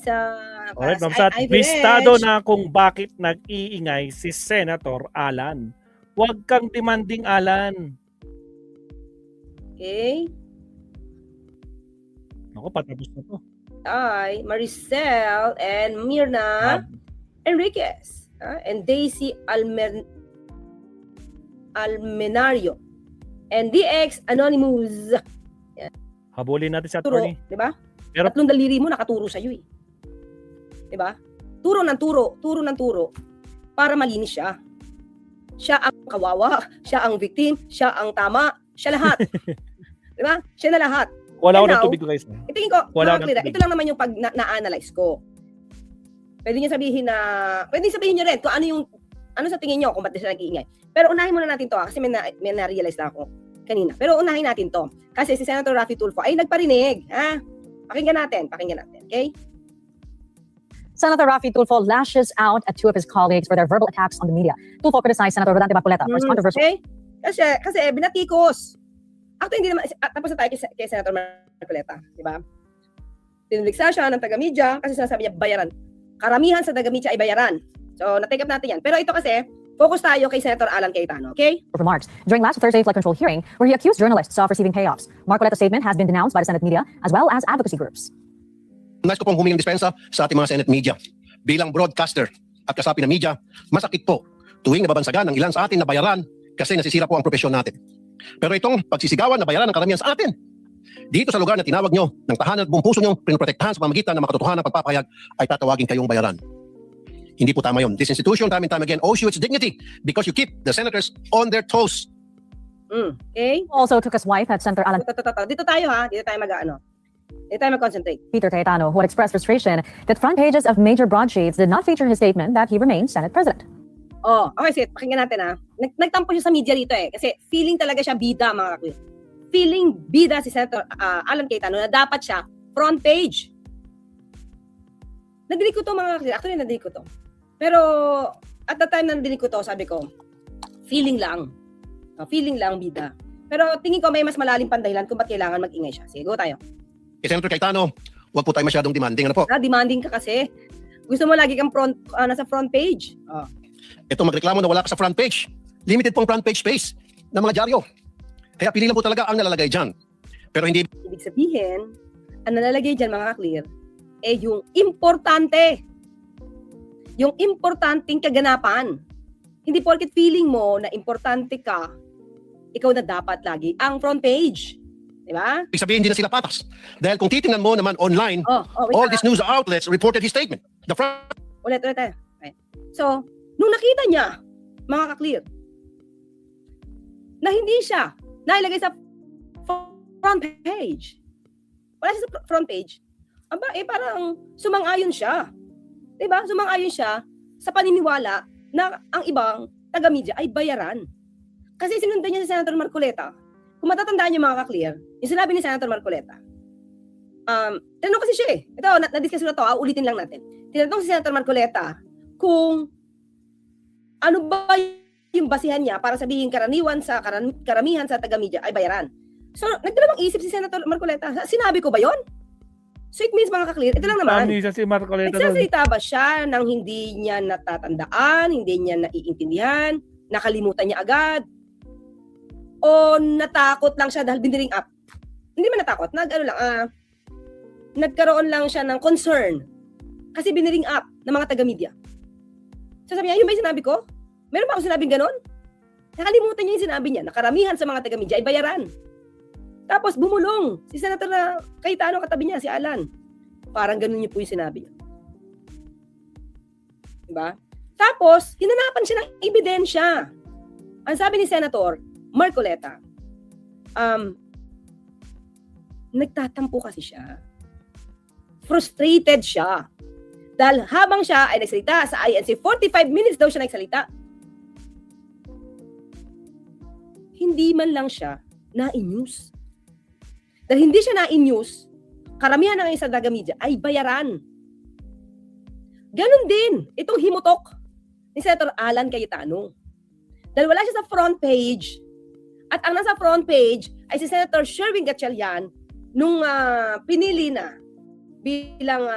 Alright, Ma'am sa Sat, Ivy bistado Ridge. na kung bakit nag-iingay si Senator Alan. Huwag kang demanding, Alan. Okay. Ako, patapos na to. Ay, Maricel and Mirna Enriquez. And Daisy Almenario. And DX Anonymous. Habulin natin si Turo, attorney. di ba? Pero- Tatlong daliri mo nakaturo sa'yo eh. Di ba? Turo ng turo para malinis siya. Siya ang kawawa, siya ang victim, siya ang tama, siya lahat. Di ba? Siya na lahat. Wala ko And ng now, tubig, guys. Tingin ko, Wala mga akong Clara, tubig. ito lang naman yung pag na-analyze ko. Pwede niyo sabihin niyo rin kung ano sa tingin niyo kung ba't siya nag-iingay. Pero unahin muna natin to kasi may na-realize na ako kanina. Pero unahin natin to. Kasi si Senator Raffy Tulfo ay nagparinig. Pakinggan natin. Okay? Senator Raffy Tulfo lashes out at two of his colleagues for their verbal attacks on the media. Tulfo criticized Senator Rodante Marcoleta for his controversial... Okay? Kasi binatikos. Actually, hindi naman, tapos na tayo kay Senator Marcoleta. Di ba? Tiniligsa siya ng taga-media kasi sinasabi niya bayaran. Karamihan sa taga-media ay bayaran. So, na-take up natin yan. Pero ito kasi, focus tayo kay Senator Alan Cayetano, okay? remarks during last Thursday's flood control hearing where he accused journalists of receiving payoffs. Marcoleta's statement has been denounced by the Senate media as well as advocacy groups. Nais ko pong humingi ng dispensa sa ating mga Senate media. Bilang broadcaster at kasapi ng media, masakit po tuwing nababansagan ng ilan sa atin na bayaran kasi nasisira po ang propesyon natin. Pero itong pagsisigawan na bayaran ng karamihan sa atin, dito sa lugar na tinawag nyo ng tahanan at buong puso nyo pinoprotektahan sa pamamagitan ng makatotohanan pagpapahayag ay tatawagin kayong bayaran. Hindi po tama yun. This institution time and time again owes you its dignity because you keep the senators on their toes. Okay? Also took his wife at Senator Alan Dito tayo Dito tayo Dito tayo mag-concentrate. Peter Cayetano, who had expressed frustration that front pages of major broadsheets did not feature his statement that he remains Senate President. Okay, Sid. Pakinggan natin Nagtampo siya sa media dito kasi feeling talaga siya bida, mga kakwil. Feeling bida si Senator Alan Cayetano na dapat siya front page. Nadinig ko to, mga kakwil. Actually, nadinig ko to. Pero at the time na nadinig ko to, sabi ko, feeling lang. Feeling lang bida. Pero tingin ko may mas malalim pang dahilan kung ba't kailangan mag-ingay siya. Sige, go tayo. Kay Senator Cayetano, huwag po tayo masyadong demanding. Ano po? Demanding ka kasi. Gusto mo lagi kang nasa front page. Ito magreklamo na wala ka sa front page. Limited pong front page space ng mga dyaryo. Kaya pili lang po talaga ang nalalagay dyan. Pero hindi Ibig sabihin, ang nalalagay dyan, mga ka-clear, yung importante. Yung importanteng kaganapan. Hindi porket feeling mo na importante ka, ikaw na dapat lagi ang front page. Diba? ibig sabihin hindi na sila patas. Dahil kung titingnan mo naman online, Wait all lang. these news outlets reported his statement. The front Ulit. Okay. So, nung nakita niya, mga ka-clear, na hindi siya nailagay sa front page. Wala siya sa front page. Parang sumang-ayon siya. Diba? Sumang-ayon siya sa paniniwala na ang ibang taga-media ay bayaran. Kasi sinundan niya si Senator Marcoleta. Kung matatandaan niyo, mga ka-clear, yung sinabi ni Senator Marcoleta, tinanong kasi siya Ito, na-discuss na to, ulitin lang natin. Tinanong si Senator Marcoleta kung ano ba yung basihan niya para sabihin karamihan sa taga-media ay bayaran. So, nagdalawang isip si Senator Marcoleta. Sinabi ko ba yon? So, it means, mga ka-clear, ito lang naman. Tama si Marcoleta. Nagsasalita ba siya nang hindi niya natatandaan, hindi niya naiintindihan, nakalimutan niya agad? O natakot lang siya dahil biniring up? Hindi man natakot, nagkaroon lang siya ng concern kasi biniring up ng mga taga-media. So sabi niya, yun ba yung sinabi ko? Meron ba ako sinabing ganon? Nakalimutan niya yung sinabi niya na karamihan sa mga taga-media ay bayaran. Tapos bumulong si Senator Cayetano katabi niya, si Alan. Parang ganon niyo po yung sinabi niya. Diba? Tapos, hinanapan siya ng ebidensya. Ang sabi ni Senator Marcoleta, nagtatampo kasi siya. Frustrated siya. Dahil habang siya ay nagsalita sa INC, 45 minutes daw siya nagsalita. Hindi man lang siya na-in-news. Dahil hindi siya na-in-news, karamihan ng isa taga-media ay bayaran. Ganon din itong himutok ni Senator Alan Cayetano. Dahil wala siya sa front page, at ang nasa front page ay si Senator Sherwin Gatchalian nung pinili na bilang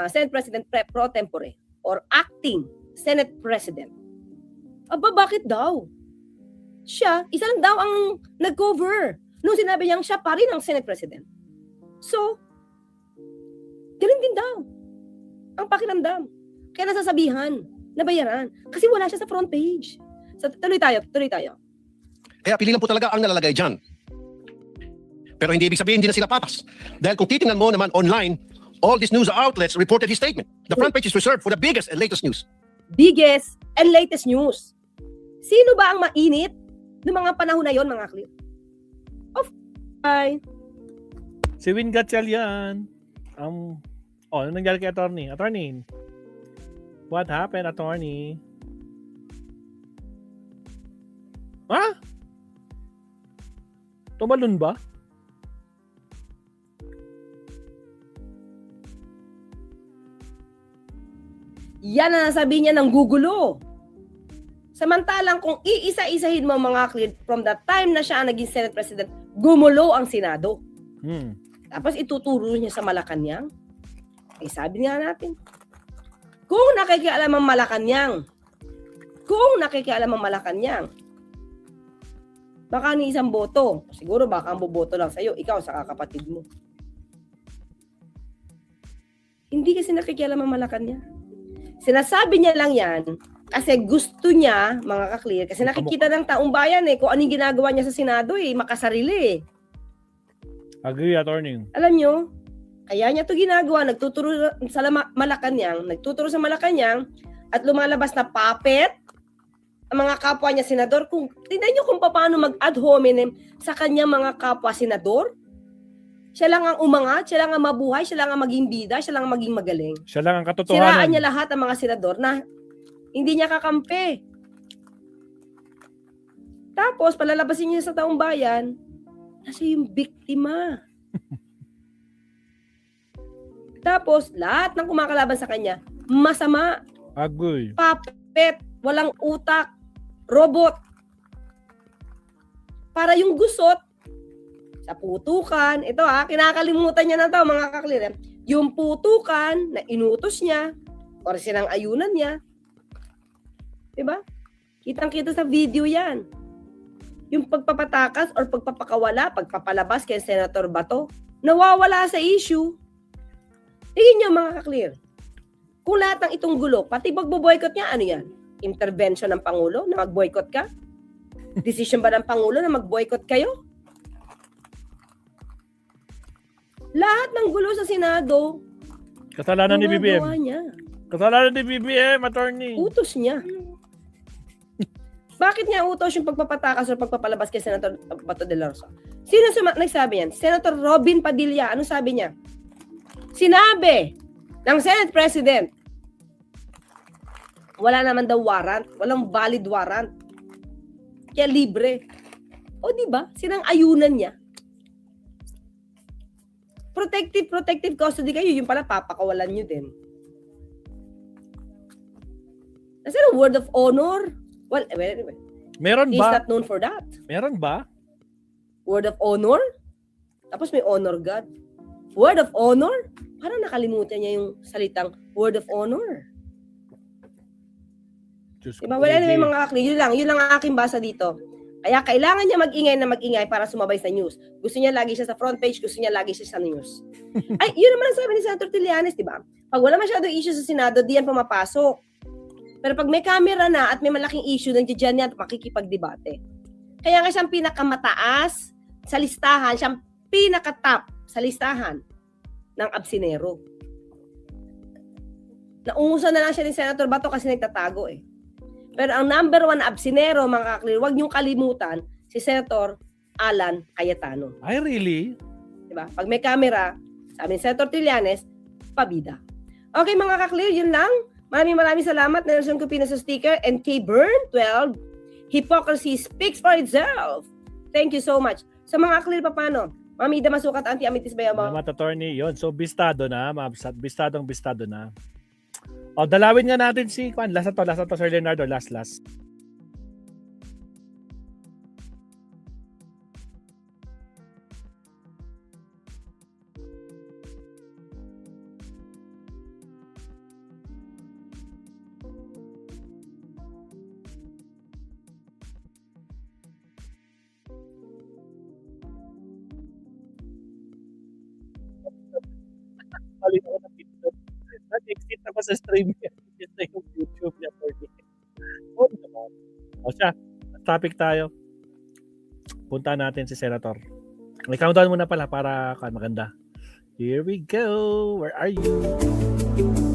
Senate President pro tempore or acting Senate President. Aba, bakit daw? Siya, isa lang daw ang nag-cover nung sinabi niyang siya pa rin ang Senate President. So, ganun din daw ang pakiramdam. Kaya nasasabihan, nabayaran. Kasi wala siya sa front page. So, tuloy tayo. Kaya pili lang po talaga ang nalalagay dyan. Pero hindi ibig sabihin hindi na sila patas. Dahil kung titingnan mo naman online, all these news outlets reported his statement. The front page is reserved for the biggest and latest news. Biggest and latest news. Sino ba ang mainit noong mga panahon na yon, mga clear? Si Win Gatchalian. Ano nangyari kay attorney? Attorney, what happened, attorney? Ha? Tumalon ba? Yan ang nasabi niya ng gugulo. Samantalang kung iisa-isahin mo, mga clear, from the time na siya ang naging Senate President, gumulo ang Senado. Tapos ituturo niya sa Malacanang. Eh, sabi nga natin, kung nakikialam ang Malacanang, baka ni isang boto, siguro baka ang boboto lang sa'yo, ikaw sa kakapatid mo. Hindi kasi nakikialam ang Malacanang. Sinasabi niya lang yan kasi gusto niya, mga ka-clear, kasi nakikita ng taong bayan kung anong ginagawa niya sa Senado makasarili Agree, attorney. Alam nyo, kaya niya to ginagawa, nagtuturo sa Malacanang at lumalabas na puppet ang mga kapwa niya senador. Kung tingnan niyo kung paano mag-ad hominem sa kanyang mga kapwa senador, siya lang ang umangat, siya lang ang mabuhay, siya lang ang maging bida, siya lang ang maging magaling. Siya lang ang Siraan katotohanan. niya lahat ang mga senador na hindi niya kakampi. Tapos, palalabasin niya sa taong bayan, nasa yung biktima. Tapos, lahat ng kumakalaban sa kanya, masama, Agree. puppet, walang utak, robot. Para yung gusot, sa putukan, ito kinakalimutan niya na to, mga kaklir. Yung putukan na inutos niya, or sinang-ayunan niya, diba? Kitang-kita sa video yan. Yung pagpapatakas or pagpapakawala, pagpapalabas kay Senator Bato, nawawala sa issue. Tingin niyo, mga kaklir. Kung lahat ng itong gulo, pati magbo-boycott niya, ano yan? Intervention ng Pangulo na mag-boycott ka? Decision ba ng Pangulo na mag-boycott kayo? Lahat ng gulo sa Senado, Kasalanan ni nagawa BBM. niya. Kasalanan ni BBM, attorney. Utos niya. Bakit niya utos yung pagpapatakas o pagpapalabas kay Senator Bato de la Rosa? Sino nagsabi yan? Senator Robin Padilla. Ano sabi niya? Sinabi ng Senate President, wala naman daw warrant, walang valid warrant. Kaya libre. O di ba? Sinang-ayunan niya. Protective custody kayo, yung pala papakawalan nyo din. Kasi ang word of honor, well, anyway, Meron he's ba? not known for that. Meron ba? Word of honor, tapos may honor God. Word of honor, parang nakalimutan niya yung salitang word of honor. Diyos ko, Diba? Well, anyway, hindi. mga kakli, yun lang ang aking basa dito. Kaya kailangan niya mag-ingay para sumabay sa news. Gusto niya lagi siya sa front page, gusto niya lagi siya sa news. Ay, yun naman ang sabi ni Senator Trillanes, di ba? Pag wala masyadong issue sa Senado, di yan pumapasok. Pero pag may camera na at may malaking issue, nandiyan yan at makikipagdebate. Kaya nga siyang pinakamataas sa listahan, siyang pinaka-top sa listahan ng absinero. Naungusan na lang siya ni Senator Bato kasi nagtatago Pero ang number 1 absinero, mga kaklir, huwag niyong kalimutan, si Senator Alan Cayetano. Ay, really? Diba? Pag may camera, sabi ni Senator Trillanes, pabida. Okay, mga kaklir, yun lang. Maraming salamat, Nelson Cupina sa sticker, and K. Byrne, 12. Hypocrisy speaks for itself. Thank you so much. So mga kaklir, paano? Mami Ida Masukat, Auntie Amitis Bayama. Salamat, attorney. Yun. So, bistado na. Bistado na. O, dalawin nga natin si Juan. Last na to, Sir Leonardo. Last. balik ako ng video. Nag-exit ako sa stream niya. Just na yung YouTube niya for me. Oo naman. O siya, topic tayo. Punta natin si Senator. May countdown muna pala para maganda. Here we go. Where are you?